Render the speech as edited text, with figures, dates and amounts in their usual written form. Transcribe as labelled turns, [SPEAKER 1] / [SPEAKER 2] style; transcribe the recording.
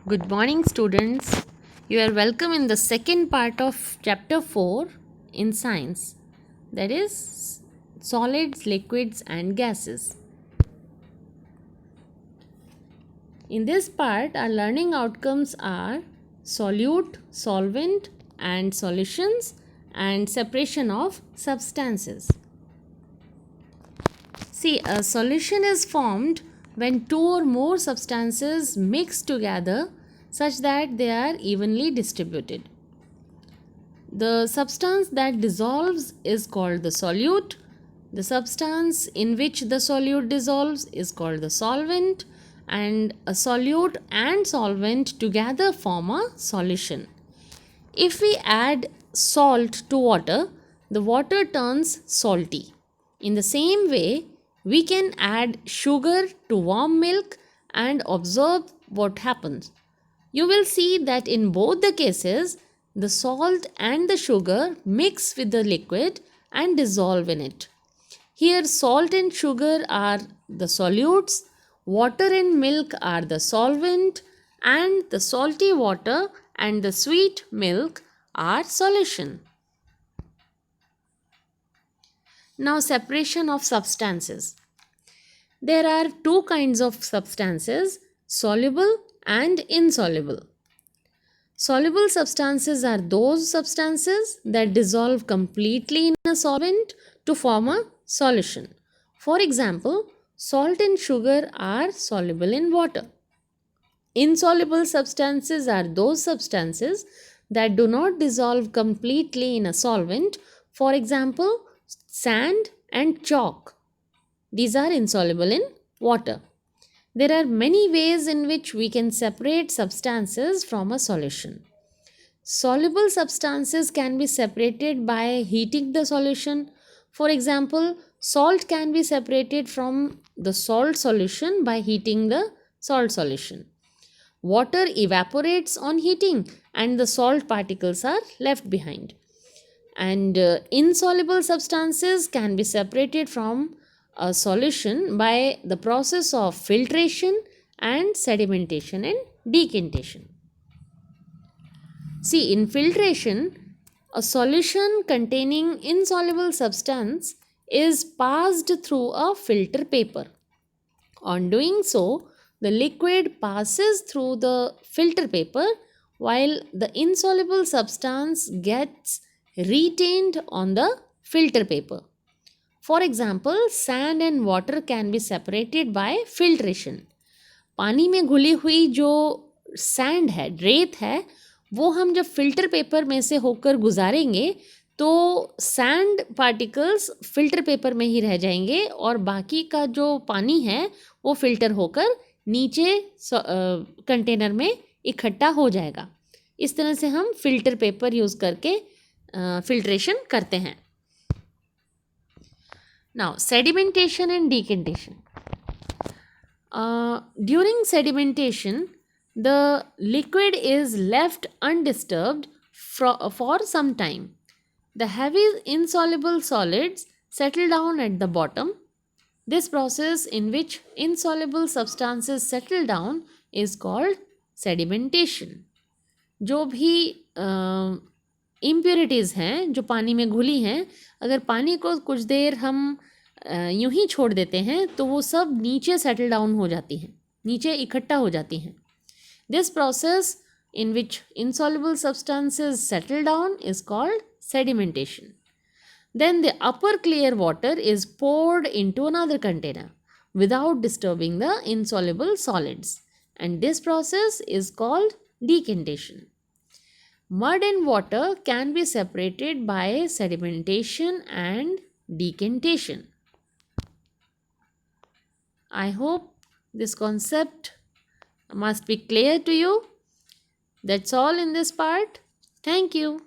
[SPEAKER 1] Good morning, students. You are welcome in the second part of chapter 4 in science, that is, solids, liquids, and gases. In this part, our learning outcomes are solute, solvent, and solutions, and separation of substances. See, a solution is formed when two or more substances mix together such that they are evenly distributed. The substance that dissolves is called the solute. The substance in which the solute dissolves is called the solvent, and a solute and solvent together form a solution. If we add salt to water, the water turns salty. In the same way, we can add sugar to warm milk and observe what happens. You will see that in both the cases, the salt and the sugar mix with the liquid and dissolve in it. Here, salt and sugar are the solutes, water and milk are the solvent, and the salty water and the sweet milk are solution. Now, separation of substances. There are two kinds of substances, soluble and insoluble. Soluble substances are those substances that dissolve completely in a solvent to form a solution. For example, salt and sugar are soluble in water. Insoluble substances are those substances that do not dissolve completely in a solvent. For example, sand and chalk. These are insoluble in water. There are many ways in which we can separate substances from a solution. Soluble substances can be separated by heating the solution. For example, salt can be separated from the salt solution by heating the salt solution. Water evaporates on heating and the salt particles are left behind. And insoluble substances can be separated from a solution by the process of filtration and sedimentation and decantation. See, in filtration, a solution containing insoluble substance is passed through a filter paper. On doing so, the liquid passes through the filter paper while the insoluble substance gets retained on the filter paper. For example, sand and water can be separated by filtration. पानी में घुली हुई जो sand है, रेत है, वो हम जब फिल्टर पेपर में से होकर गुजारेंगे तो सैंड पार्टिकल्स फिल्टर पेपर में ही रह जाएंगे और बाकी का जो पानी है वो फिल्टर होकर नीचे कंटेनर में इकट्ठा हो जाएगा. इस तरह से हम फिल्टर पेपर यूज़ करके फिल्ट्रेशन करते हैं. Now, sedimentation and decantation. During sedimentation, the liquid is left undisturbed for some time. The heavy insoluble solids settle down at the bottom. This process in which insoluble substances settle down is called sedimentation. जो भी impurities हैं जो पानी में घुली हैं, अगर पानी को कुछ देर हम यूं ही छोड़ देते हैं तो वो सब नीचे सेटल डाउन हो जाती हैं, नीचे इकट्ठा हो जाती हैं. This process in which insoluble substances settle down is called sedimentation. Then the upper clear water is poured into another container without disturbing the insoluble solids, and this process is called decantation. Mud and water can be separated by sedimentation and decantation. I hope this concept must be clear to you. That's all in this part. Thank you.